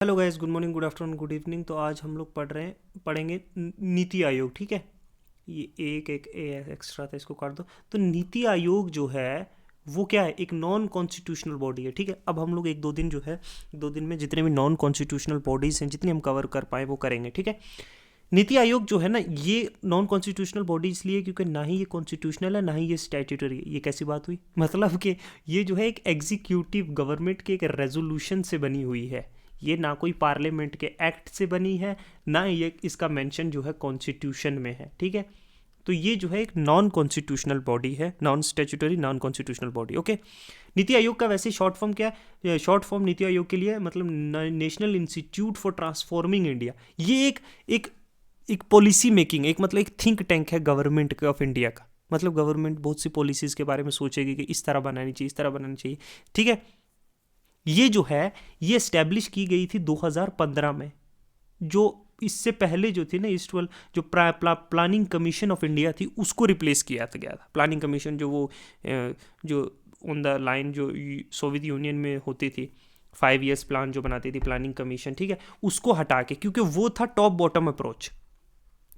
Hello guys, good morning, good afternoon, good evening. तो आज हम लोग पढ़ेंगे नीति आयोग। ठीक है, ये एक एक ए एक्स्ट्रा था, इसको काट दो। तो नीति आयोग जो है वो क्या है, एक नॉन कॉन्स्टिट्यूशनल बॉडी है। ठीक है, अब हम लोग एक दो दिन जो है, 2 दिन में जितने भी नॉन कॉन्स्टिट्यूशनल बॉडीज़ हैं, जितनी हम कवर कर पाए वो करेंगे। ठीक है, नीति आयोग जो है ना, ये नॉन कॉन्स्टिट्यूशनल बॉडी इसलिए क्योंकि ना ही ये कॉन्स्टिट्यूशनल है, ना ही ये स्टैट्यूटरी है। ये कैसी बात हुई, मतलब कि ये जो है एक एग्जीक्यूटिव गवर्नमेंट के एक रेजोल्यूशन से बनी हुई है। ये ना कोई पार्लियामेंट के एक्ट से बनी है, ना ये इसका मेंशन जो है कॉन्स्टिट्यूशन में है। ठीक है, तो ये जो है एक नॉन कॉन्स्टिट्यूशनल बॉडी है, non statutory non constitutional body. Okay, NITI Aayog का वैसे शॉर्ट फॉर्म क्या है? शॉर्ट फॉर्म नीति आयोग के लिए मतलब national institute for transforming India. ये एक एक पॉलिसी मेकिंग, एक मतलब एक थिंक टैंक है गवर्नमेंट ऑफ इंडिया का। मतलब गवर्नमेंट बहुत सी पॉलिसीज़ के बारे में सोचेगी कि इस तरह बनानी चाहिए, इस तरह बनानी चाहिए। ठीक है, ये जो है ये इस्टेब्लिश की गई थी 2015 में। जो इससे पहले जो थी ना, ईस्ट वाल जो प्लानिंग कमीशन ऑफ इंडिया थी, उसको रिप्लेस किया था गया था। प्लानिंग कमीशन जो वो जो ऑन द लाइन जो सोवियत यूनियन में होती थी, 5 years प्लान जो बनाती थी प्लानिंग कमीशन। ठीक है, उसको हटा के, क्योंकि वो था टॉप बॉटम अप्रोच।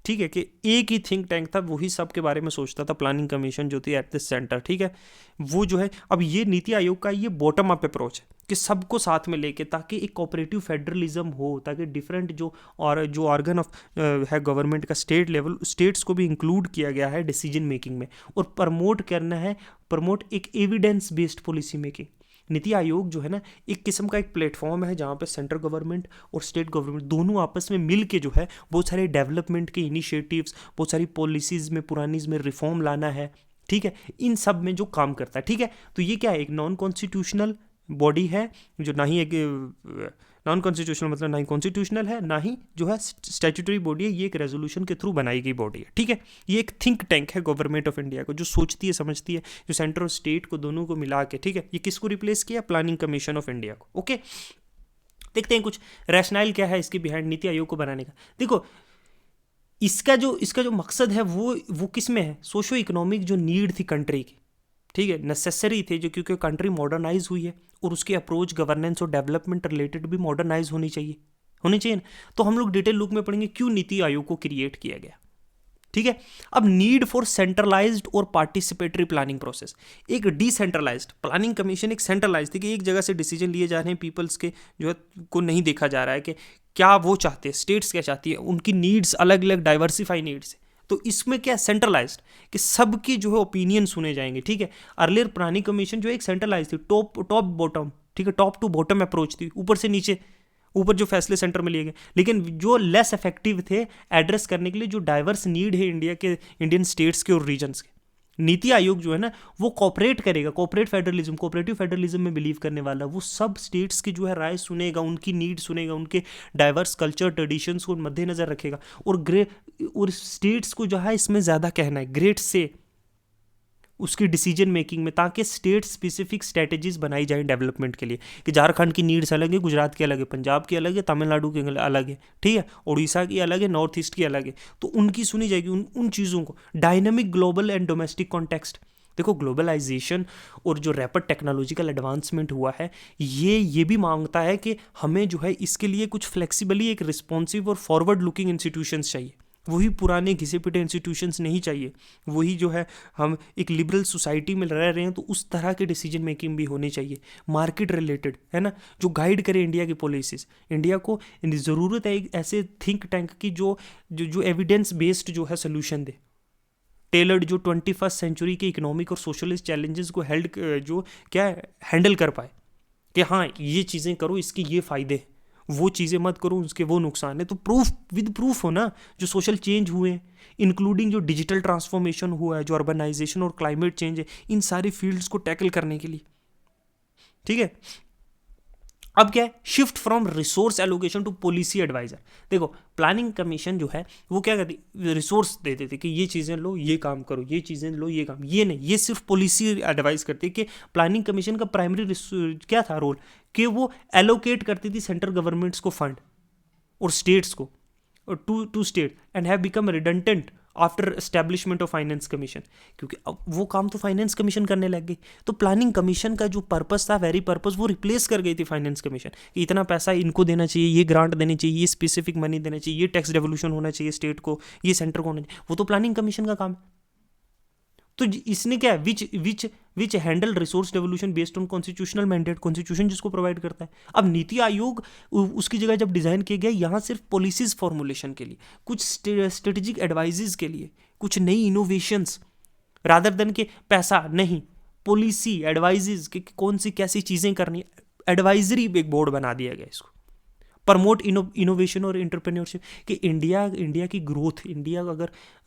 ठीक है, कि एक ही थिंक टैंक था, वही सब के बारे में सोचता था। प्लानिंग कमीशन जो थी एट द सेंटर। ठीक है, वो जो है, अब ये नीति आयोग का ये बॉटम अप अप्रोच है कि सबको साथ में लेके, ताकि एक कोऑपरेटिव फेडरलिज्म हो, ताकि डिफरेंट जो ऑर्गन ऑफ है गवर्नमेंट का, स्टेट लेवल, स्टेट्स को भी इंक्लूड किया गया है डिसीजन मेकिंग में। और प्रमोट एक evidence based policy making. NITI Aayog जो है ना, एक किस्म का एक प्लेटफॉर्म है जहाँ पे सेंट्रल गवर्नमेंट और स्टेट गवर्नमेंट दोनों आपस में मिल के जो है बहुत सारे डेवलपमेंट के इनिशिएटिव्स, बहुत सारी पॉलिसीज़ में, पुरानी में रिफॉर्म लाना है। ठीक है, इन सब में जो काम करता है। ठीक है, तो ये क्या है, एक नॉन कॉन्स्टिट्यूशनल बॉडी है, जो ना ही एक नॉन कॉन्स्टिट्यूशनल मतलब ना ही कॉन्स्टिट्यूशनल है, ना ही जो है स्टैट्यूटरी बॉडी है। ये एक रेजोल्यूशन के थ्रू बनाई गई बॉडी है। ठीक है, ये एक थिंक टैंक है गवर्नमेंट ऑफ इंडिया को, जो सोचती है, समझती है, जो सेंटर और स्टेट को दोनों को मिला के। ठीक है, ये किसको रिप्लेस किया? प्लानिंग कमीशन ऑफ इंडिया को। ओके, देखते हैं कुछ रैशनल क्या है इसके बिहाइंड नीति आयोग को बनाने का। देखो, इसका जो मकसद है वो किस में है? सोशो इकोनॉमिक जो नीड थी कंट्री की। ठीक है, नेसेसरी थे, जो क्योंकि कंट्री मॉडर्नाइज हुई है और उसकी अप्रोच गवर्नेंस और डेवलपमेंट रिलेटेड भी मॉडर्नाइज होनी चाहिए ना। तो हम लोग डिटेल लुक में पढ़ेंगे क्यों नीति आयोग को क्रिएट किया गया। ठीक है, अब नीड फॉर सेंट्रलाइज्ड और पार्टिसिपेटरी प्लानिंग प्रोसेस। एक डिसेंट्रलाइज्ड प्लानिंग कमीशन, एक सेंट्रलाइज्ड थी कि एक जगह से डिसीजन लिए जा रहे हैं, पीपल्स के जो है को नहीं देखा जा रहा है कि क्या वो चाहते हैं, स्टेट्स क्या चाहती है, उनकी नीड्स अलग अलग डाइवर्सिफाई नीड्स है। तो इसमें क्या सेंट्रलाइज्ड, कि सबकी जो है ओपिनियन सुने जाएंगे। ठीक है, अर्लियर प्लानिंग कमीशन जो एक सेंट्रलाइज थी, टॉप बॉटम। ठीक है, टॉप टू बॉटम अप्रोच थी, ऊपर से नीचे, ऊपर जो फैसले सेंटर में लिए गए, लेकिन जो लेस इफेक्टिव थे एड्रेस करने के लिए जो डाइवर्स नीड है इंडिया के, इंडियन स्टेट्स के और रीजन्स के। नीति आयोग जो है ना, वो कॉपरेट करेगा, कोऑपरेटिव फेडरलिज्म में बिलीव करने वाला। वो सब स्टेट्स की जो है राय सुनेगा, उनकी नीड सुनेगा, उनके डाइवर्स कल्चर ट्रेडिशंस को मद्देनजर रखेगा। और स्टेट्स को जो है इसमें ज़्यादा कहना है, ग्रेट से उसकी डिसीजन मेकिंग में, ताकि स्टेट स्पेसिफिक स्ट्रेटजीज बनाई जाए डेवलपमेंट के लिए। कि झारखंड की नीड्स अलग है, गुजरात की अलग है, पंजाब की अलग है, तमिलनाडु की अलग है। ठीक है, उड़ीसा की अलग है, नॉर्थ ईस्ट की अलग है। तो उनकी सुनी जाएगी, उन चीज़ों को। Dynamic global and domestic context. देखो, ग्लोबलाइजेशन और जो रैपिड टेक्नोलॉजिकल एडवांसमेंट हुआ है, ये भी मांगता है कि हमें जो है इसके लिए कुछ फ्लेक्सिबली एक रिस्पॉन्सिव और फॉरवर्ड लुकिंग इंस्टीट्यूशंस चाहिए। वही पुराने घिसे पिटे इंस्टीट्यूशंस नहीं चाहिए। वही जो है, हम एक लिबरल सोसाइटी में रह रहे हैं, तो उस तरह की डिसीजन मेकिंग भी होनी चाहिए, मार्केट रिलेटेड, है ना, जो गाइड करे इंडिया की पॉलिसीज। इंडिया को ज़रूरत है एक ऐसे थिंक टैंक की जो जो जो एविडेंस बेस्ड जो है सोल्यूशन दे, टेलर्ड, जो 21st सेंचुरी के इकोनॉमिक और सोशलिस्ट चैलेंजेस को जो क्या हैंडल कर पाए। कि हाँ, ये चीज़ें करो, इसके ये फ़ायदे हैं, वो चीज़ें मत करो, उसके वो नुकसान है। तो प्रूफ हो ना, जो सोशल चेंज हुए, इंक्लूडिंग जो डिजिटल ट्रांसफॉर्मेशन हुआ है, जो अर्बनाइजेशन और क्लाइमेट चेंज है, इन सारी फील्ड्स को टैकल करने के लिए। ठीक है, अब क्या है, shift from resource allocation to policy adviser. देखो, प्लानिंग कमीशन जो है वो क्या करती, रिसोर्स दे देती कि ये चीज़ें लो, ये काम करो, ये चीज़ें लो, ये काम, ये नहीं, ये सिर्फ पॉलिसी एडवाइस करती है। कि प्लानिंग कमीशन का प्राइमरी क्या था रोल, कि वो एलोकेट करती थी सेंट्रल गवर्नमेंट्स को फंड और स्टेट्स को, to state, and have become redundant after establishment of finance commission, क्योंकि अब वो काम तो फाइनेंस कमीशन करने लग गई। तो प्लानिंग कमीशन का जो पर्पस था, वेरी पर्पस, वो रिप्लेस कर गई थी फाइनेंस कमीशन कि इतना पैसा इनको देना चाहिए, ये ग्रांट देनी चाहिए, ये स्पेसिफिक मनी देना चाहिए, ये टैक्स डेवोल्यूशन होना चाहिए स्टेट को, ये सेंटर को होना चाहिए। वो तो प्लानिंग कमीशन का काम है। तो इसने क्या है, which handle resource devolution based on constitutional mandate, constitution जिसको प्रोवाइड करता है। अब नीति आयोग उसकी जगह जब डिजाइन किया गया, यहाँ सिर्फ पॉलिसीज फॉर्मुलेशन के लिए, कुछ स्ट्रेटेजिक एडवाइजेज के लिए, कुछ नई इनोवेशंस, रादर देन के पैसा नहीं, पॉलिसी एडवाइजेज कि कौन सी कैसी चीजें करनी, एडवाइजरी एक बोर्ड बना दिया गया इसको। प्रमोट इनोवेशन और एंटरप्रेन्योरशिप कि इंडिया की ग्रोथ, इंडिया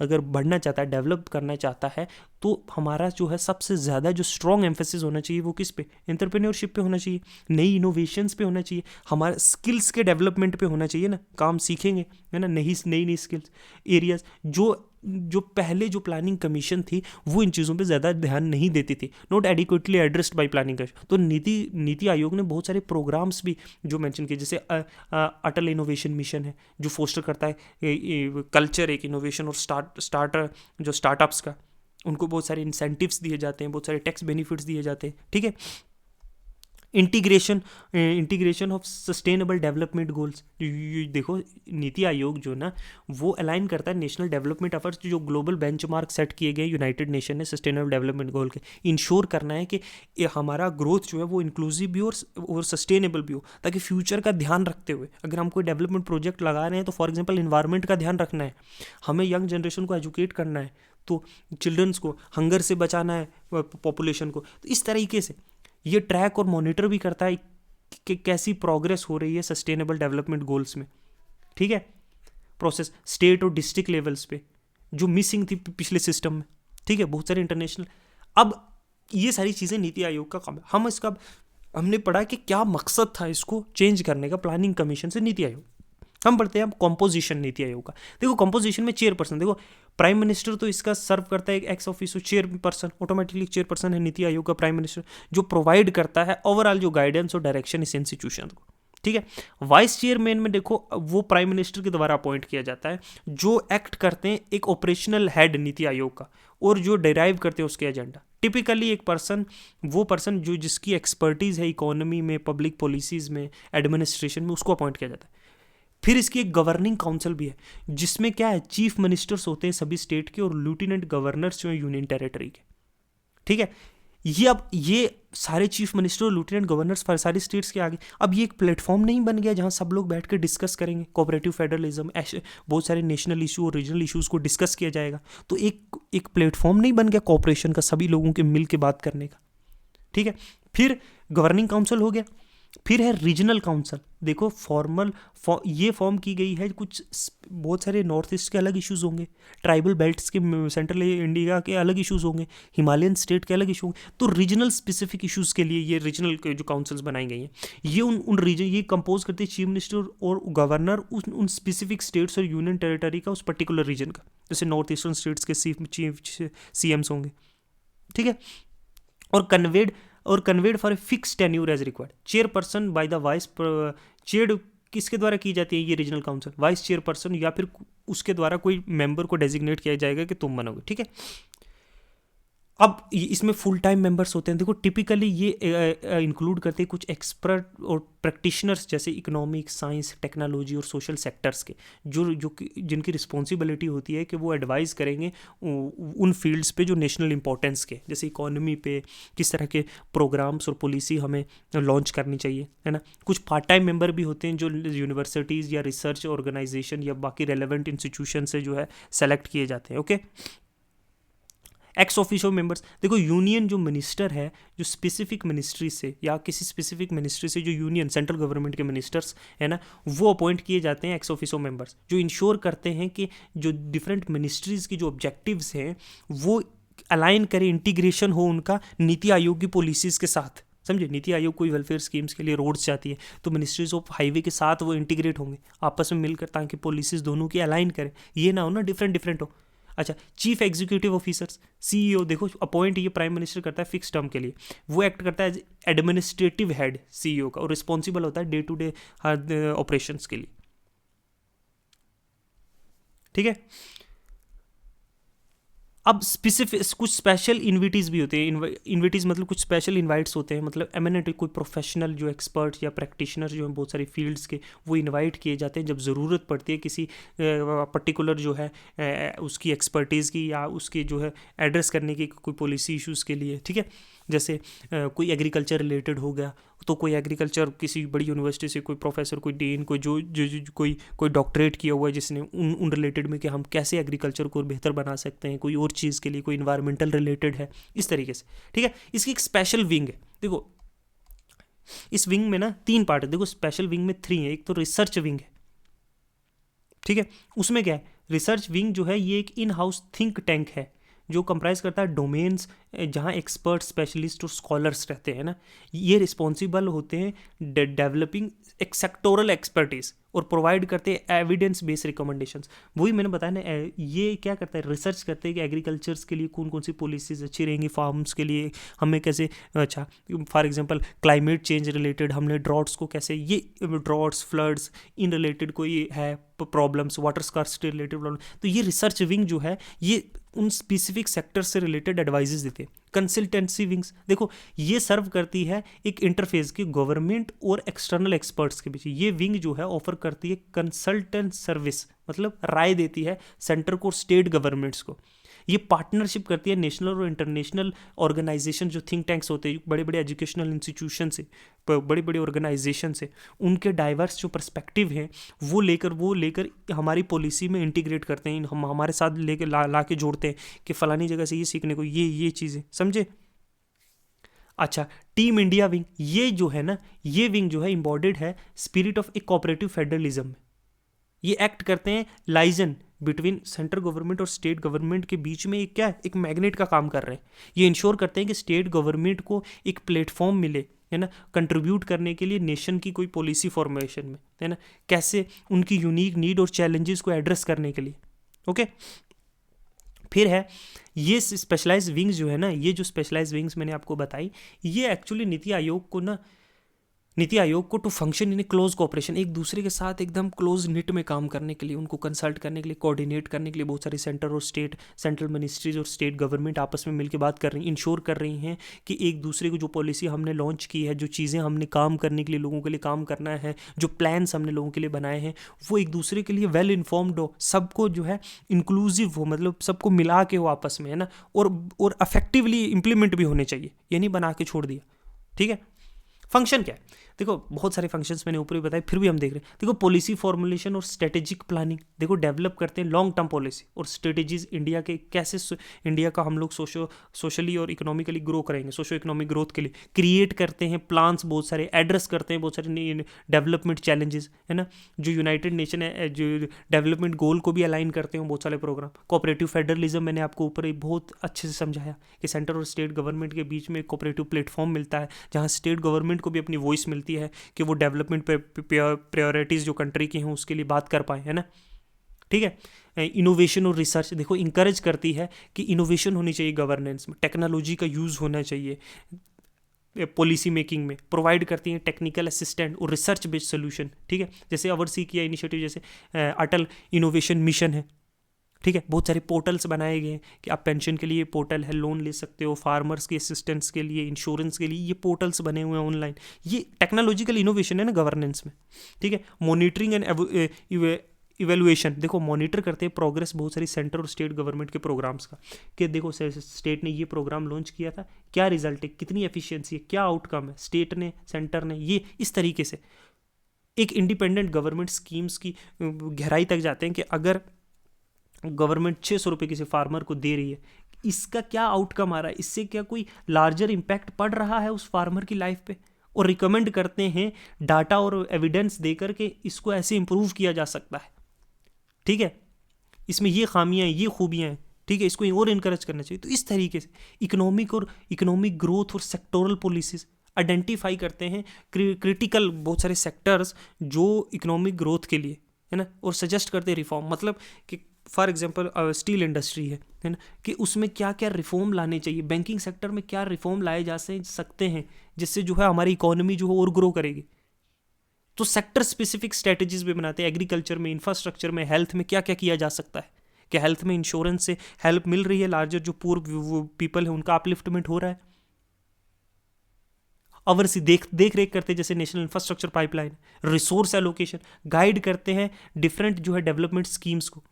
अगर बढ़ना चाहता है, डेवलप करना चाहता है, तो हमारा जो है सबसे ज़्यादा जो स्ट्रॉन्ग एम्फेसिस होना चाहिए वो किस पे, एंटरप्रेन्योरशिप पे होना चाहिए, नई इनोवेशंस पे होना चाहिए, हमारे स्किल्स के डेवलपमेंट पे होना चाहिए ना, काम सीखेंगे है ना, नई स्किल्स एरियाज। जो पहले जो प्लानिंग कमीशन थी वो इन चीज़ों पे ज़्यादा ध्यान नहीं देती थी, not adequately addressed by planning commission. तो नीति आयोग ने बहुत सारे प्रोग्राम्स भी जो मेंशन किए, जैसे अटल इनोवेशन मिशन है जो फोस्टर करता है कल्चर, एक इनोवेशन और स्टार्टअप्स का, उनको बहुत सारे इंसेंटिव्स दिए जाते हैं, बहुत सारे टैक्स बेनिफिट्स दिए जाते हैं, ठीक है। Integration of sustainable development goals, देखो नीति आयोग जो ना वो अलाइन करता है नेशनल डेवलपमेंट एफर्ट्स, जो ग्लोबल बेंचमार्क सेट किए गए यूनाइटेड नेशन ने सस्टेनेबल डेवलपमेंट गोल के, इंश्योर करना है कि हमारा ग्रोथ जो है वो इंक्लूसिव भी और सस्टेनेबल भी हो, ताकि फ्यूचर का ध्यान रखते हुए अगर हम कोई डेवलपमेंट प्रोजेक्ट लगा रहे हैं तो फॉर एग्जाम्पल इन्वायरमेंट का ध्यान रखना है, हमें यंग जनरेशन को एजुकेट करना है, तो चिल्ड्रंस को हंगर से बचाना है, पॉपुलेशन को। तो इस तरीके से ये ट्रैक और मॉनिटर भी करता है कि कैसी प्रोग्रेस हो रही है सस्टेनेबल डेवलपमेंट गोल्स में, ठीक है। प्रोसेस स्टेट और डिस्ट्रिक्ट लेवल्स पे जो मिसिंग थी पिछले सिस्टम में, ठीक है, बहुत सारे इंटरनेशनल। अब ये सारी चीज़ें नीति आयोग का काम है। हमने पढ़ा कि क्या मकसद था इसको चेंज करने का प्लानिंग कमीशन से नीति आयोग। हम पढ़ते हैं कॉम्पोजिशन नीति आयोग का। देखो कॉम्पोजिशन में चेयरपर्सन, देखो प्राइम मिनिस्टर तो इसका सर्व करता है x officio chairperson, automatically chairperson है नीति आयोग का प्राइम मिनिस्टर, जो प्रोवाइड करता है ओवरऑल जो गाइडेंस और डायरेक्शन इस इंस्टीट्यूशन को, ठीक है। वाइस चेयरमैन में देखो वो प्राइम मिनिस्टर के द्वारा अपॉइंट किया जाता है, जो एक्ट करते हैं एक ऑपरेशनल हेड नीति आयोग का, और जो डिराइव करते हैं उसके एजेंडा। टिपिकली एक पर्सन जो जिसकी एक्सपर्टीज है इकोनॉमी में, पब्लिक पॉलिसीज में, एडमिनिस्ट्रेशन में, उसको अपॉइंट किया जाता है। फिर इसकी एक गवर्निंग काउंसिल भी है, जिसमें क्या है, चीफ मिनिस्टर्स होते हैं सभी स्टेट के और लेफ्टिनेंट गवर्नर्स जो है यूनियन टेरिटरी के, ठीक है। ये सारे चीफ मिनिस्टर और लेफ्टिनेंट गवर्नर्स सारे स्टेट्स के आगे। अब ये एक प्लेटफॉर्म नहीं बन गया जहां सब लोग बैठ कर डिस्कस करेंगे, कोऑपरेटिव फेडरलिज्म, बहुत सारे नेशनल इशू और रीजनल इशूज़ को डिस्कस किया जाएगा। तो एक प्लेटफॉर्म नहीं बन गया कोऑपरेशन का, सभी लोगों के मिल के बात करने का, ठीक है। फिर गवर्निंग काउंसिल हो गया। फिर है रीजनल काउंसिल। देखो ये फॉर्म की गई है, कुछ बहुत सारे नॉर्थ ईस्ट के अलग इश्यूज़ होंगे, ट्राइबल बेल्ट्स के, सेंट्रल इंडिया के अलग इश्यूज़ होंगे, हिमालयन स्टेट के अलग इशू होंगे। तो रीजनल स्पेसिफिक इश्यूज़ के लिए ये रीजनल जो काउंसिल्स बनाई गई हैं, ये उन रीजन ये कंपोज करते हैं चीफ मिनिस्टर और गवर्नर उन स्पेसिफिक स्टेट्स और यूनियन टेरिटरी का, उस पर्टिकुलर रीजन का। जैसे नॉर्थ ईस्टर्न स्टेट्स के चीफ CMs होंगे, ठीक है। और convened for a fix tenure as required. Chairperson by the vice chaired किसके द्वारा की जाती है ये रीजनल काउंसिल, वाइस चेयरपर्सन या फिर उसके द्वारा कोई मेंबर को डेजिग्नेट किया जाएगा कि तुम बनोगे, ठीक है। अब इसमें फुल टाइम मेंबर्स होते हैं। देखो टिपिकली ये इंक्लूड करते हैं कुछ एक्सपर्ट और प्रैक्टिशनर्स, जैसे इकोनॉमिक्स, साइंस, टेक्नोलॉजी और सोशल सेक्टर्स के, जिनकी रिस्पॉन्सिबिलिटी होती है कि वो एडवाइस करेंगे उन फील्ड्स पे जो नेशनल इंपॉर्टेंस के, जैसे इकोनॉमी पे किस तरह के प्रोग्राम्स और पॉलिसी हमें लॉन्च करनी चाहिए, है ना। कुछ पार्ट टाइम मेंबर भी होते हैं जो यूनिवर्सिटीज़ या रिसर्च ऑर्गेनाइजेशन या बाकी रेलेवेंट इंस्टीट्यूशन से जो है सेलेक्ट किए जाते हैं, ओके। एक्स ऑफिशियो मेंबर्स, देखो यूनियन जो मिनिस्टर है, जो स्पेसिफिक मिनिस्ट्री से या किसी स्पेसिफिक मिनिस्ट्री से जो यूनियन सेंट्रल गवर्नमेंट के मिनिस्टर्स है ना, वो अपॉइंट किए जाते हैं एक्स ऑफिशियो मेंबर्स, जो इंश्योर करते हैं कि जो डिफरेंट मिनिस्ट्रीज़ की जो ऑब्जेक्टिव्स हैं वो अलाइन करें, इंटीग्रेशन हो उनका नीति आयोग की पॉलिसीज़ के साथ। समझे, नीति आयोग कोई वेलफेयर स्कीम्स के लिए रोड्स चाहती है तो मिनिस्ट्रीज ऑफ हाईवे के साथ वो इंटीग्रेट होंगे आपस में मिलकर, ताकि पॉलिसीज़ दोनों की अलाइन करें, ये ना हो ना डिफरेंट हो। अच्छा, चीफ एग्जीक्यूटिव ऑफिसर्स CEO, देखो अपॉइंट ये प्राइम मिनिस्टर करता है फिक्स टर्म के लिए, वो एक्ट करता है एज एडमिनिस्ट्रेटिव हेड CEO का, और रिस्पॉन्सिबल होता है डे टू डे ऑपरेशंस के लिए, ठीक है। अब स्पेसिफिक कुछ स्पेशल इन्विटीज़ भी होते हैं, इन्विटीज़ मतलब कुछ स्पेशल इन्वाइट्स होते हैं, मतलब एमिनेंट कोई प्रोफेशनल जो एक्सपर्ट या प्रैक्टिशनर जो हैं बहुत सारी फील्ड्स के, वो इनवाइट किए जाते हैं जब ज़रूरत पड़ती है किसी पर्टिकुलर जो है उसकी एक्सपर्टीज़ की या उसकी जो है एड्रेस करने की कोई पॉलिसी इश्यूज़ के लिए, ठीक है। जैसे कोई एग्रीकल्चर रिलेटेड हो गया, तो कोई एग्रीकल्चर किसी बड़ी यूनिवर्सिटी से कोई प्रोफेसर, कोई डीन, कोई जो कोई डॉक्टरेट किया हुआ है जिसने उन रिलेटेड में कि हम कैसे एग्रीकल्चर को बेहतर बना सकते हैं, कोई और चीज़ के लिए, कोई इन्वायरमेंटल रिलेटेड है, इस तरीके से, ठीक है। इसकी एक स्पेशल विंग है। देखो इस विंग में ना 3 पार्ट है, देखो स्पेशल विंग में 3 है। एक तो रिसर्च विंग है, ठीक है। उसमें क्या है, रिसर्च विंग जो है ये एक इन हाउस थिंक टैंक है जो कंप्राइज करता है डोमेन्स जहाँ एक्सपर्ट, स्पेशलिस्ट और स्कॉलर्स रहते हैं ना। ये रिस्पॉन्सिबल होते हैं डेवलपिंग एक सेक्टोरल एक्सपर्टीज और प्रोवाइड करते हैं एविडेंस बेस्ड रिकमेंडेशंस। वही मैंने बताया ना, ये क्या करता है, रिसर्च करते हैं कि एग्रीकल्चर्स के लिए कौन कौन सी पॉलिसीज अच्छी रहेंगी, फार्म्स के लिए हमें कैसे, अच्छा for example climate change related हमने ड्रॉट्स को कैसे, ये ड्रॉट्स, फ्लड्स इन रिलेटेड कोई है problems, water scarcity related problem, तो ये रिसर्च विंग जो है ये उन स्पेसिफिक सेक्टर से रिलेटेड एडवाइजेस देते हैं। कंसल्टेंसी विंग्स देखो ये सर्व करती है एक इंटरफेस की गवर्नमेंट और एक्सटर्नल एक्सपर्ट्स के बीच। ये विंग जो है ऑफर करती है कंसल्टेंट सर्विस, मतलब राय देती है सेंटर को, स्टेट गवर्नमेंट्स को। ये पार्टनरशिप करती है नेशनल और इंटरनेशनल ऑर्गेनाइजेशन, जो थिंक टैंक्स होते हैं, बड़े बड़े एजुकेशनल इंस्टीट्यूशन से, बड़े बड़े ऑर्गेनाइजेशन से, उनके डाइवर्स जो पर्सपेक्टिव हैं वो लेकर हमारी पॉलिसी में इंटीग्रेट करते हैं, हम हमारे साथ लेकर ला के जोड़ते हैं कि फलानी जगह से ये सीखने को ये चीज़ें, समझे। अच्छा, टीम इंडिया विंग, ये जो है ना, ये विंग जो है इम्बॉडेड है spirit of A cooperative federalism में। ये एक्ट करते हैं लाइजन बिटवीन सेंट्रल गवर्नमेंट और स्टेट गवर्नमेंट के बीच में, एक क्या है, एक मैग्नेट का काम कर रहे हैं। ये इंश्योर करते हैं कि स्टेट गवर्नमेंट को एक प्लेटफॉर्म मिले, है ना, कंट्रीब्यूट करने के लिए नेशन की कोई पॉलिसी फॉर्मेशन में, है ना, कैसे उनकी यूनिक नीड और चैलेंजेस को एड्रेस करने के लिए। ओके, फिर है ये स्पेशलाइज विंग्स जो है ना, ये जो स्पेशलाइज विंग्स मैंने आपको बताई, ये एक्चुअली नीति आयोग को to function in a close cooperation, एक दूसरे के साथ एकदम क्लोज निट में काम करने के लिए, उनको कंसल्ट करने के लिए, कोऑर्डिनेट करने के लिए बहुत सारे सेंटर और स्टेट, सेंट्रल मिनिस्ट्रीज और स्टेट गवर्नमेंट आपस में मिलकर बात कर रही हैं, इंश्योर कर रही हैं कि एक दूसरे को जो पॉलिसी हमने लॉन्च की है, जो चीज़ें हमने काम करने के लिए लोगों के लिए काम करना है, जो प्लान्स हमने लोगों के लिए बनाए हैं, वो एक दूसरे के लिए वेल इन्फॉर्म्ड हो, सबको जो है इंक्लूसिव हो, मतलब सबको मिला के हो आपस में, है ना, और अफेक्टिवली इंप्लीमेंट भी होने चाहिए, ये नहीं बना के छोड़ दिया, ठीक है। फंक्शन क्या है, देखो बहुत सारे फंक्शंस मैंने ऊपर ही बताए, फिर भी हम देख रहे हैं। देखो पॉलिसी फॉर्मुलेशन और स्ट्रेटेजिक प्लानिंग, देखो डेवलप करते हैं लॉन्ग टर्म पॉलिसी और स्ट्रेटेजीज, इंडिया के कैसे इंडिया का हम लोग सोशली और इकोनॉमिकली ग्रो करेंगे, सोशो इकोनॉमिक ग्रोथ के लिए क्रिएट करते हैं प्लान्स, बहुत सारे एड्रेस करते हैं बहुत सारे डेवलपमेंट चैलेंजेस, है ना, जो यूनाइटेड नेशन है, जो डेवलपमेंट गोल को भी अलाइन करते हैं बहुत सारे प्रोग्राम। कोऑपरेटिव फेडरलिज्म मैंने आपको ऊपर ही बहुत अच्छे से समझाया कि सेंटर और स्टेट गवर्नमेंट के बीच में एक कोऑपरेटिव प्लेटफॉर्म मिलता है जहाँ स्टेट गवर्नमेंट को भी अपनी वॉइस मिलती है कि वो डेवलपमेंट प्रायोरिटीज़ जो कंट्री की हैं उसके लिए बात कर पाए, है ना, ठीक है। इनोवेशन और रिसर्च, देखो इंकरेज करती है कि इनोवेशन होनी चाहिए गवर्नेंस में, टेक्नोलॉजी का यूज़ होना चाहिए पॉलिसी मेकिंग में, प्रोवाइड करती हैं टेक्निकल असिस्टेंट और रिसर्च बेस्ड सोल्यूशन, ठीक है। जैसे ओवरसी किया इनिशिएटिव, जैसे अटल इनोवेशन मिशन है, ठीक है। बहुत सारे पोर्टल्स बनाए गए हैं कि आप पेंशन के लिए पोर्टल है, लोन ले सकते हो, फार्मर्स के असिस्टेंस के लिए, इंश्योरेंस के लिए, ये पोर्टल्स बने हुए हैं ऑनलाइन। ये टेक्नोलॉजिकल इनोवेशन है ना गवर्नेंस में, ठीक है। मॉनिटरिंग एंड इवेलुएशन, देखो मॉनिटर करते हैं प्रोग्रेस बहुत सारी सेंटर और स्टेट गवर्नमेंट के प्रोग्राम्स का, कि देखो स्टेट ने ये प्रोग्राम लॉन्च किया था, क्या रिजल्ट है, कितनी एफिशिएंसी है, क्या आउटकम है, स्टेट ने, सेंटर ने, ये इस तरीके से एक इंडिपेंडेंट गवर्नमेंट स्कीम्स की गहराई तक जाते हैं कि अगर गवर्नमेंट 600 रुपये किसी फार्मर को दे रही है, इसका क्या आउटकम आ रहा है, इससे क्या कोई लार्जर इम्पैक्ट पड़ रहा है उस फार्मर की लाइफ पे, और रिकमेंड करते हैं डाटा और एविडेंस देकर के इसको ऐसे इंप्रूव किया जा सकता है, ठीक है, इसमें ये खामियां हैं, ये खूबियां हैं, ठीक है, इसको और इनकरेज करना चाहिए। तो इस तरीके से इकोनॉमिक ग्रोथ और सेक्टोरल पॉलिसीज आइडेंटिफाई करते हैं क्रिटिकल बहुत सारे सेक्टर्स जो इकोनॉमिक ग्रोथ के लिए, है ना, और सजेस्ट करते हैं रिफॉर्म, मतलब कि फॉर एग्जांपल स्टील इंडस्ट्री है ना, कि उसमें क्या क्या रिफॉर्म लाने चाहिए, बैंकिंग सेक्टर में क्या रिफॉर्म लाए जा सकते हैं जिससे जो है हमारी इकोनॉमी जो है और ग्रो करेगी। तो सेक्टर स्पेसिफिक स्ट्रेटजीज भी बनाते हैं, एग्रीकल्चर में, इंफ्रास्ट्रक्चर में, हेल्थ में क्या क्या किया जा सकता है क्या हेल्थ में इंश्योरेंस से हेल्प मिल रही है? लार्जर जो पूर पीपल है उनका अपलिफ्टमेंट हो रहा है? अवरसी देख रेख करते हैं, जैसे national infrastructure pipeline, resource allocation, guide करते हैं डिफरेंट जो है डेवलपमेंट स्कीम्स को,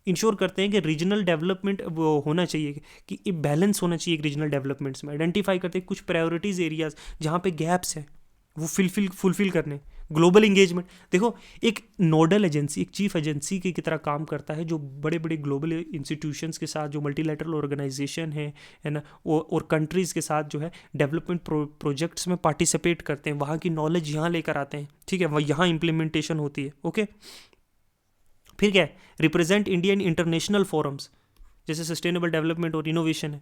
इंश्योर करते हैं कि रीजनल डेवलपमेंट वो होना चाहिए, कि बैलेंस होना चाहिए रीजनल डेवलपमेंट्स में, आइडेंटिफाई करते हैं कुछ प्रायोरिटीज एरियाज जहाँ पे गैप्स हैं वो फुलफिल करने। ग्लोबल इंगेजमेंट, देखो एक नोडल एजेंसी, एक चीफ एजेंसी की तरह काम करता है जो बड़े बड़े ग्लोबल इंस्टीट्यूशंस के साथ, जो मल्टीलैटरल ऑर्गेनाइजेशन है ना, और कंट्रीज़ के साथ जो है डेवलपमेंट प्रोजेक्ट्स में पार्टिसिपेट करते हैं, वहाँ की नॉलेज यहाँ लेकर आते हैं, ठीक है, वह यहाँ इम्प्लीमेंटेशन होती है। ओके, फिर क्या है, represent India in international forums, जैसे सस्टेनेबल डेवलपमेंट और इनोवेशन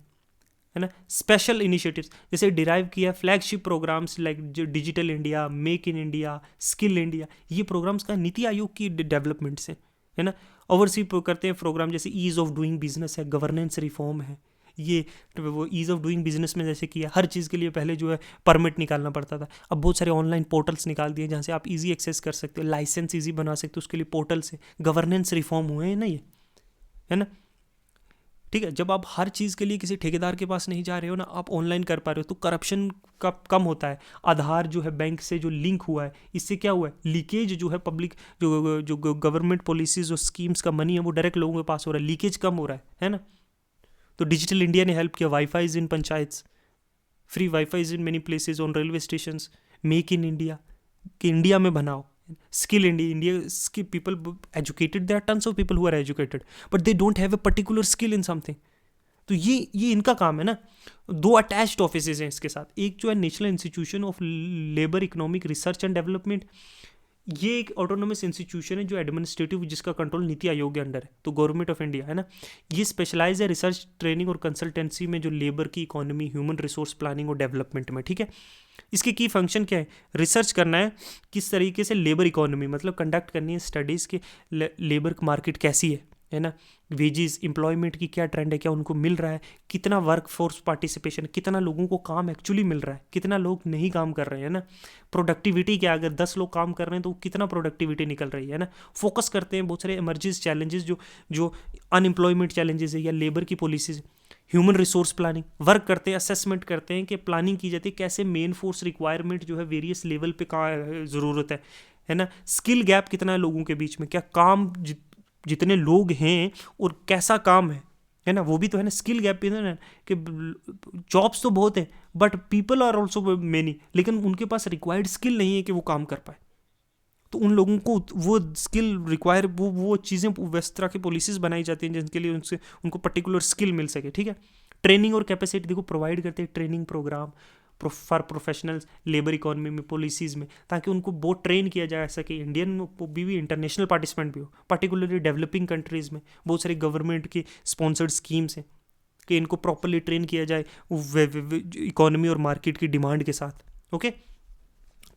है ना, स्पेशल इनिशिएटिव्स जैसे डिराइव किया फ्लैगशिप प्रोग्राम्स लाइक जो digital India, make in India, skill India, ये प्रोग्राम्स का नीति आयोग की डेवलपमेंट से है ना। ओवरसी करते हैं प्रोग्राम जैसे ईज ऑफ डूइंग बिजनेस है, गवर्नेंस रिफॉर्म है, ये वो ईज ऑफ डूइंग बिजनेस में जैसे किया, हर चीज़ के लिए पहले जो है परमिट निकालना पड़ता था, अब बहुत सारे ऑनलाइन पोर्टल्स निकाल दिए जहाँ से आप इजी एक्सेस कर सकते हो, लाइसेंस इजी बना सकते हो, उसके लिए पोर्टल से गवर्नेंस रिफॉर्म हुए हैं ना, ये है ना। ठीक है, जब आप हर चीज़ के लिए किसी ठेकेदार के पास नहीं जा रहे हो ना, आप ऑनलाइन कर पा रहे हो, तो करप्शन का कम होता है। आधार जो है बैंक से जो लिंक हुआ है, इससे क्या हुआ है, लीकेज जो है पब्लिक जो गवर्नमेंट पॉलिसीज और स्कीम्स का मनी है वो डायरेक्ट लोगों के पास हो रहा है, लीकेज कम हो रहा है ना। तो डिजिटल इंडिया ने हेल्प किया, WiFis in panchayat, free WiFis in many places, on railway station, make in India कि इंडिया में बनाओ, skill India skill people educated, there are tons of people who are educated but they don't have a particular skill in something। तो ये इनका काम है ना। दो अटैच्ड ऑफिसेज हैं इसके साथ, एक जो है national institution of labour economic research and development, ये एक ऑटोनोमस इंस्टीट्यूशन है जो एडमिनिस्ट्रेटिव, जिसका कंट्रोल नीति आयोग के अंडर है, तो गवर्नमेंट ऑफ इंडिया है ना। ये स्पेशलाइज है रिसर्च, ट्रेनिंग और कंसल्टेंसी में, जो लेबर की इकोनॉमी, ह्यूमन रिसोर्स प्लानिंग और डेवलपमेंट में, ठीक है। इसके की फंक्शन क्या है, रिसर्च करना है किस तरीके से लेबर इकोनॉमी, मतलब कंडक्ट करनी है स्टडीज़ के लेबर मार्केट कैसी है ना, वेजेस, एम्प्लॉयमेंट की क्या ट्रेंड है, क्या उनको मिल रहा है, कितना वर्क फोर्स पार्टिसिपेशन, कितना लोगों को काम एक्चुअली मिल रहा है, कितना लोग नहीं काम कर रहे हैं ना, प्रोडक्टिविटी क्या, अगर 10 लोग काम कर रहे हैं तो कितना प्रोडक्टिविटी निकल रही है ना। फोकस करते हैं बहुत सारे इमर्जेंस चैलेंजेस, जो अनएम्प्लॉयमेंट चैलेंजेस है या लेबर की policies. Human resource planning, work करते हैं, असेसमेंट करते हैं कि प्लानिंग की जाती है कैसे मेन फोर्स रिक्वायरमेंट जो है वेरियस लेवल पे कहाँ ज़रूरत है ना। स्किल गैप कितना है लोगों के बीच में, क्या काम जितने लोग हैं और कैसा काम है ना, वो भी तो है ना। स्किल गैप भी है ना, कि जॉब्स तो बहुत हैं but people are also many, लेकिन उनके पास रिक्वायर्ड स्किल नहीं है कि वो काम कर पाए। तो उन लोगों को वो स्किल रिक्वायर, वो चीज़ें इस तरह की पॉलिसीज़ बनाई जाती हैं जिनके लिए उनको पर्टिकुलर स्किल मिल सके, ठीक है। ट्रेनिंग और कैपेसिटी देखो प्रोवाइड करते हैं, training program for professionals labour economy में, पॉलिसीज़ में, ताकि उनको बहुत ट्रेन किया जा सके, इंडियन भी इंटरनेशनल पार्टिसिपेंट भी हो, पर्टिकुलरली डेवलपिंग कंट्रीज़ में बहुत सारी गवर्नमेंट की स्पॉन्सर्ड स्कीम्स हैं कि इनको प्रॉपरली ट्रेन किया जाए इकोनॉमी और मार्केट की डिमांड के साथ। Okay,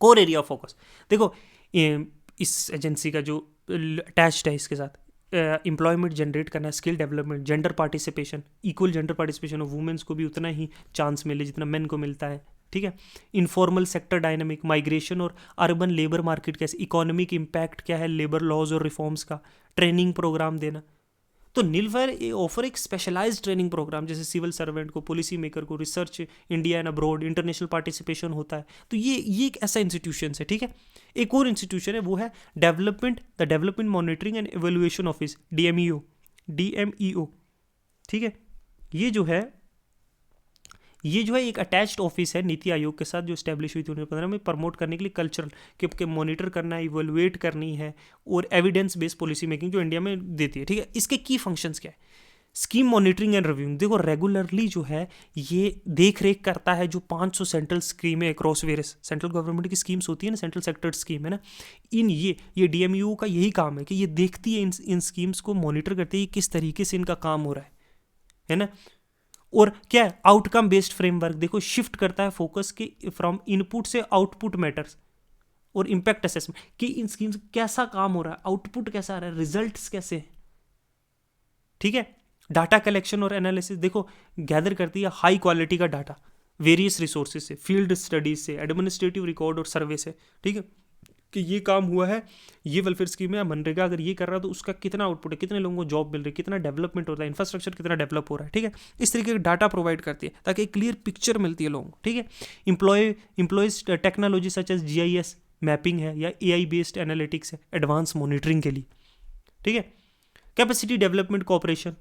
core area of focus देखो, इस एजेंसी का जो अटैच्ड है इसके साथ, एम्प्लॉयमेंट जनरेट करना, skill development, gender participation, equal gender participation of womens को भी उतना ही चांस मिले जितना मेन को मिलता है, ठीक है। इनफॉर्मल सेक्टर डायनामिक, माइग्रेशन और अर्बन लेबर मार्केट कैसे, इकोनॉमिक इम्पैक्ट क्या है लेबर लॉज और रिफॉर्म्स का, ट्रेनिंग प्रोग्राम देना। तो नीलफायर ऑफर एक स्पेशलाइज्ड ट्रेनिंग प्रोग्राम, जैसे सिविल सर्वेंट को, पॉलिसी मेकर को, research India and abroad, international participation होता है। तो ये एक ऐसा इंस्टीट्यूशन है, ठीक है। एक और इंस्टीट्यूशन है वो है the development monitoring and evaluation office, DMEO, ठीक है। ये जो है एक अटैच्ड ऑफिस है नीति आयोग के साथ, जो स्टैब्लिश हुई थी 2015 में, प्रमोट करने के लिए कल्चरल कि मॉनिटर करना है, इवेलुएट करनी है, और एविडेंस बेस्ड पॉलिसी मेकिंग जो इंडिया में देती है, ठीक है। इसके की फंक्शंस क्या है, स्कीम मॉनिटरिंग एंड रिव्यूइंग, देखो रेगुलरली जो है ये देख रेख करता है जो 500 सेंट्रल स्कीमें अक्रॉस वेरियस सेंट्रल गवर्नमेंट की स्कीम्स होती है ना, सेंट्रल सेक्टर स्कीम है ना, ये DMEO का यही काम है कि ये देखती है इन स्कीम्स को, मॉनिटर करती है किस तरीके से इनका काम हो रहा है ना। और क्या है, आउटकम बेस्ड फ्रेमवर्क, देखो शिफ्ट करता है फोकस के फ्रॉम इनपुट से आउटपुट मैटर्स, और इम्पैक्ट असेसमेंट कि इन स्कीम्स कैसा काम हो रहा है, आउटपुट कैसा आ रहा है, रिजल्ट्स कैसे हैं, ठीक है। डाटा कलेक्शन और एनालिसिस, देखो गैदर करती है हाई क्वालिटी का डाटा वेरियस रिसोर्सेज से, फील्ड स्टडीज से, एडमिनिस्ट्रेटिव रिकॉर्ड और सर्वे से, ठीक है। कि ये काम हुआ है, ये वेलफेयर स्कीम है, मनरेगा अगर ये कर रहा है तो उसका कितना आउटपुट है, कितने लोगों को जॉब मिल रही है, कितना डेवलपमेंट होता है, इंफ्रास्ट्रक्चर कितना डेवलप हो रहा है, ठीक है। इस तरीके का डाटा प्रोवाइड करती है ताकि एक क्लियर पिक्चर मिलती है लोगों को, ठीक है। Employs technology such as GIS mapping है या AI बेस्ड एनालिटिक्स है एडवांस मॉनिटरिंग के लिए, ठीक है। Capacity development cooperation,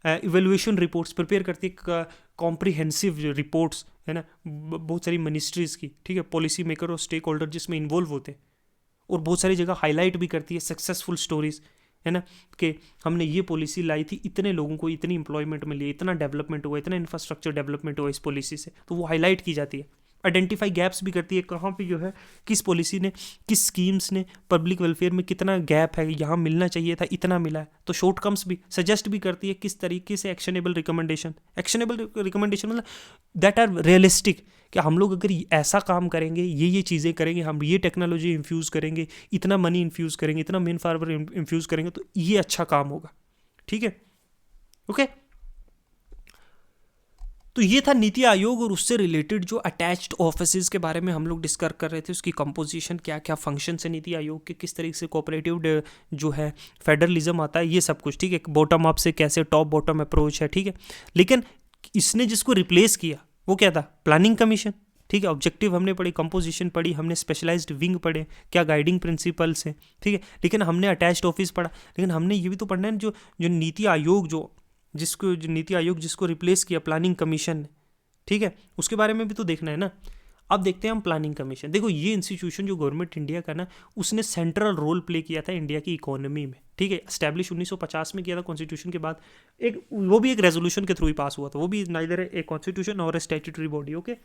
evaluation reports prepare करती है, कॉम्प्रिहेंसिव रिपोर्ट्स है ना, बहुत सारी मिनिस्ट्रीज़ की, ठीक है, पॉलिसी मेकर और स्टेक होल्डर जिसमें इन्वॉल्व होते हैं, और बहुत सारी जगह हाईलाइट भी करती है सक्सेसफुल स्टोरीज, है ना, कि हमने ये पॉलिसी लाई थी, इतने लोगों को इतनी इंप्लॉयमेंट मिली, इतना डेवलपमेंट हुआ, इतना इंफ्रास्ट्रक्चर डेवलपमेंट हुआ इस पॉलिसी से, तो वो हाईलाइट की जाती है। आइडेंटिफाई गैप्स भी करती है, कहाँ पे जो है किस पॉलिसी ने, किस स्कीम्स ने पब्लिक वेलफेयर में कितना गैप है, यहाँ मिलना चाहिए था इतना मिला है, तो शॉर्टकम्स भी सजेस्ट भी करती है किस तरीके से एक्शनेबल रिकमेंडेशन मतलब दैट आर रियलिस्टिक, कि हम लोग अगर ऐसा काम करेंगे, ये चीज़ें करेंगे, हम ये टेक्नोलॉजी इन्फ्यूज़ करेंगे, इतना मनी इन्फ्यूज़ करेंगे, इतना मेन पावर इन्फ्यूज़ करेंगे, तो ये अच्छा काम होगा, ठीक है, ओके। तो ये था नीति आयोग और उससे रिलेटेड जो अटैच्ड ऑफिसेज के बारे में हम लोग डिस्कस कर रहे थे, उसकी कंपोजिशन, क्या क्या फंक्शन है नीति आयोग के, किस तरीके से कोऑपरेटिव जो है फेडरलिज्म आता है, ये सब कुछ, ठीक है। बॉटम अप से कैसे टॉप बॉटम अप्रोच है, ठीक है। लेकिन इसने जिसको रिप्लेस किया वो क्या था, प्लानिंग कमीशन, ठीक है। ऑब्जेक्टिव हमने पढ़ी, कंपोजिशन पढ़ी, हमने स्पेशलाइज्ड विंग पढ़े, क्या गाइडिंग प्रिंसिपल्स हैं, ठीक है। लेकिन हमने अटैच्ड ऑफिस पढ़ा, लेकिन हमने ये भी तो पढ़ना है जो जो नीति आयोग जो नीति आयोग जिसको रिप्लेस किया प्लानिंग कमीशन ने, ठीक है, उसके बारे में भी तो देखना है ना। अब देखते हैं हम प्लानिंग कमीशन। देखो ये इंस्टीट्यूशन जो गवर्नमेंट इंडिया का ना, उसने सेंट्रल रोल प्ले किया था इंडिया की इकोनॉमी में, ठीक है। एस्टैब्लिश 1950 में किया था कॉन्स्टिट्यूशन के बाद, वो भी एक रेजोल्यूशन के थ्रू ही पास हुआ था, वो भी नाइदर ए कॉन्स्टिट्यूशन और ए स्टैट्यूटरी बॉडी, ओके।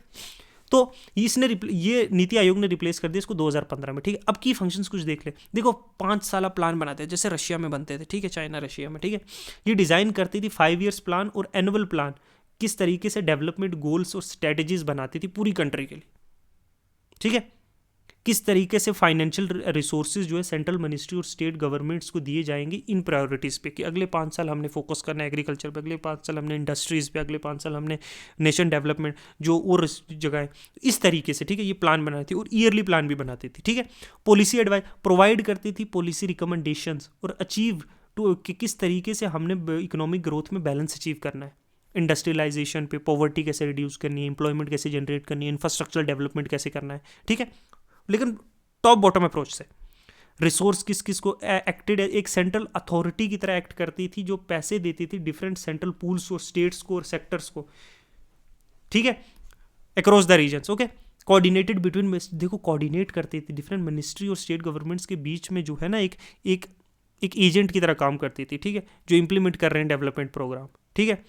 तो ये नीति आयोग ने रिप्लेस कर दिया इसको 2015 में, ठीक है। अब की फंक्शंस कुछ देख ले, देखो 5 साल प्लान बनाते हैं जैसे रशिया में बनते थे, ठीक है, चाइना रशिया में, ठीक है। ये डिज़ाइन करती थी 5 ईयर्स प्लान और एनुअल प्लान, किस तरीके से डेवलपमेंट गोल्स और स्ट्रेटजीज बनाती थी पूरी कंट्री के लिए, ठीक है। किस तरीके से फाइनेंशियल रिसोर्सेज जो है सेंट्रल मिनिस्ट्री और स्टेट गवर्नमेंट्स को दिए जाएंगे इन प्रायोरिटीज़ पे, कि अगले 5 साल हमने फोकस करना है एग्रीकल्चर पे, अगले 5 साल हमने इंडस्ट्रीज़ पे, अगले 5 साल हमने नेशन डेवलपमेंट जो और जगह है, इस तरीके से, ठीक है, ये प्लान बनाती थी और ईयरली प्लान भी बनाती थी, ठीक है। पॉलिसी एडवाइस प्रोवाइड करती थी, पॉलिसी रिकमेंडेशंस और अचीव टू कि किस तरीके से हमने इकोनॉमिक ग्रोथ में बैलेंस अचीव करना है, इंडस्ट्रियलाइजेशन पे, पॉवर्टी कैसे रिड्यूस करनी है, एम्प्लॉयमेंट कैसे जनरेट करनी है, इंफ्रास्ट्रक्चर डेवलपमेंट कैसे करना है, ठीक है। लेकिन टॉप बॉटम अप्रोच से रिसोर्स किस किस को एक्टेड एक सेंट्रल अथॉरिटी की तरह एक्ट करती थी, जो पैसे देती थी डिफरेंट सेंट्रल पूल्स और स्टेट्स को और सेक्टर्स को, ठीक है, across the regions, okay. Coordinated between, देखो कोऑर्डिनेट करती थी डिफरेंट मिनिस्ट्री और स्टेट गवर्नमेंट्स के बीच में, जो है ना एक एजेंट की तरह काम करती थी, ठीक है, जो इंप्लीमेंट कर रहे हैं डेवलपमेंट प्रोग्राम, ठीक है।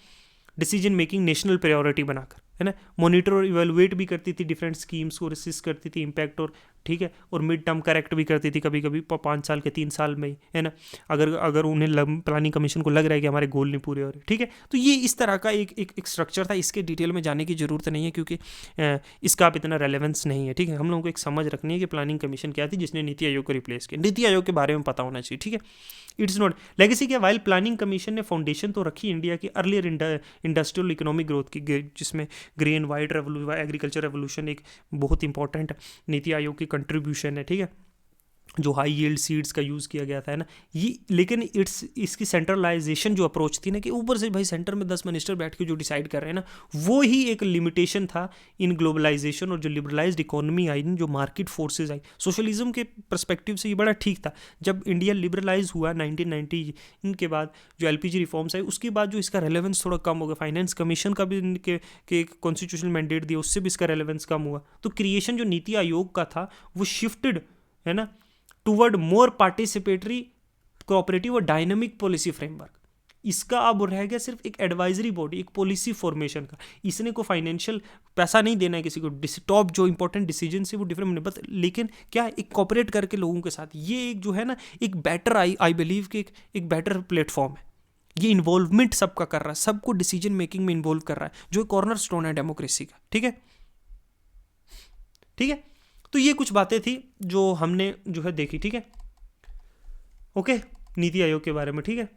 डिसीजन मेकिंग नेशनल प्रायोरिटी बनाकर, है ना। मॉनिटर और इवेलुएट भी करती थी डिफरेंट स्कीम्स को, असिस्ट करती थी इम्पैक्ट और, ठीक है, और मिड टर्म करेक्ट भी करती थी कभी कभी 5 साल के 3 साल में ही, है ना, अगर उन्हें प्लानिंग कमीशन को लग रहा है कि हमारे गोल नहीं पूरे हो रहे, ठीक है। तो ये इस तरह का एक स्ट्रक्चर था, इसके डिटेल में जाने की जरूरत नहीं है क्योंकि इसका आप इतना रेलेवेंस नहीं है, ठीक है। हम लोगों को एक समझ रखनी है कि प्लानिंग कमीशन क्या थी जिसने नीति आयोग को रिप्लेस किया, नीति आयोग के बारे में पता होना चाहिए, ठीक है। इट्स नॉट लेगेसी क्या, वाइल प्लानिंग कमीशन ने फाउंडेशन तो रखी इंडिया की अर्लियर इंडस्ट्रियल इकोनॉमिक ग्रोथ की, जिसमें ग्रेन वाइट एग्रीकल्चर रेवोल्यूशन एक बहुत इंपॉर्टेंट नीति आयोग की कंट्रीब्यूशन है, ठीक है, जो हाई यील्ड सीड्स का यूज़ किया गया था, है ना ये। लेकिन इसकी सेंट्रलाइजेशन जो अप्रोच थी ना, कि ऊपर से भाई सेंटर में 10 मिनिस्टर बैठ के जो डिसाइड कर रहे हैं ना, वो ही एक लिमिटेशन था इन ग्लोबलाइजेशन। और जो लिबरलाइज्ड इकोनॉमी आई, जो मार्केट फोर्सेज आई, सोशलिज्म के परस्पेक्टिव से ये बड़ा ठीक था। जब इंडिया लिबरलाइज हुआ 1990 इनके बाद, जो LPG रिफॉर्म्स आई, उसके बाद जो इसका रेलेवेंस थोड़ा कम हो गया, फाइनेंस कमीशन का भी इनके कॉन्स्टिट्यूशनल मैंडेट दिया, उससे भी इसका रेलेवेंस कम हुआ। तो क्रिएशन जो नीति आयोग का था वो शिफ्टेड, है ना, टूवर्ड मोर पार्टिसिपेटरी, कोऑपरेटिव और डायनामिक पॉलिसी फ्रेमवर्क। इसका अब रह गया सिर्फ एक एडवाइजरी बॉडी, एक पॉलिसी फॉर्मेशन का। इसने को फाइनेंशियल पैसा नहीं देना है किसी को, टॉप जो इंपॉर्टेंट डिसीजन है वो डिफरेंट बट, लेकिन क्या एक कॉपरेट करके लोगों के साथ, ये एक जो है ना एक बेटर आई बिलीव कि एक बेटर प्लेटफॉर्म है। ये इन्वॉल्वमेंट सबका कर रहा है, सबको डिसीजन मेकिंग में इन्वॉल्व कर रहा है, जो कॉर्नर स्टोन है डेमोक्रेसी का, ठीक है, ठीक है। तो ये कुछ बातें थी जो हमने जो है देखी, ठीक है, ओके, नीति आयोग के बारे में, ठीक है।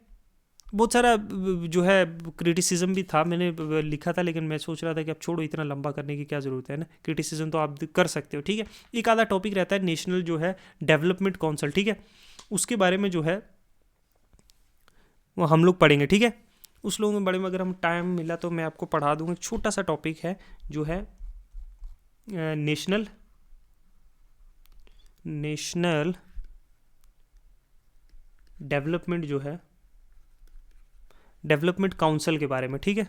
बहुत सारा जो है क्रिटिसिज्म भी था, मैंने लिखा था, लेकिन मैं सोच रहा था कि अब छोड़ो, इतना लंबा करने की क्या ज़रूरत है ना, क्रिटिसिज्म तो आप कर सकते हो, ठीक है। एक आधा टॉपिक रहता है नेशनल जो है डेवलपमेंट काउंसिल, ठीक है, उसके बारे में जो है वो हम लोग पढ़ेंगे, ठीक है। उस लोगों में बड़े में अगर हम टाइम मिला तो मैं आपको पढ़ा दूंगा। एक छोटा सा टॉपिक है जो है नेशनल डेवलपमेंट जो है डेवलपमेंट काउंसिल के बारे में, ठीक है।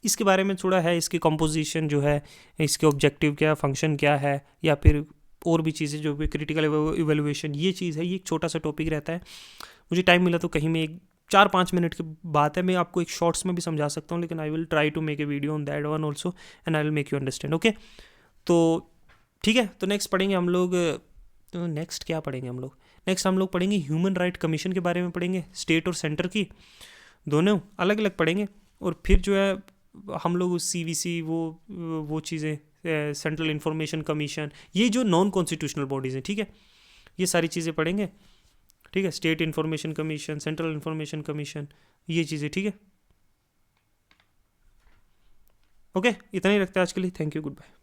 इसके बारे में थोड़ा है, इसकी कंपोजिशन जो है, इसके ऑब्जेक्टिव क्या, फंक्शन क्या है, या फिर और भी चीज़ें जो भी क्रिटिकल इवेलुएशन, ये चीज़ है। ये एक छोटा सा टॉपिक रहता है। मुझे टाइम मिला तो कहीं में एक 4-5 मिनट की बात है, मैं आपको एक शॉर्ट्स में भी समझा सकता हूँ, लेकिन I will try to make a video on that one also and I will make you understand, okay. तो ठीक है, तो नेक्स्ट पढ़ेंगे हम लोग, तो नेक्स्ट क्या पढ़ेंगे हम लोग, नेक्स्ट हम लोग पढ़ेंगे ह्यूमन राइट कमीशन के बारे में पढ़ेंगे, स्टेट और सेंटर की दोनों अलग अलग पढ़ेंगे। और फिर जो है हम लोग CVC वो चीज़ें, सेंट्रल इंफॉर्मेशन कमीशन, ये जो नॉन कॉन्स्टिट्यूशनल बॉडीज़ हैं, ठीक है, ये सारी चीज़ें पढ़ेंगे, ठीक है। State information commission, central information commission, ये चीज़ें, ठीक है। ओके, इतना ही रखते हैं आज के लिए। Thank you, good bye.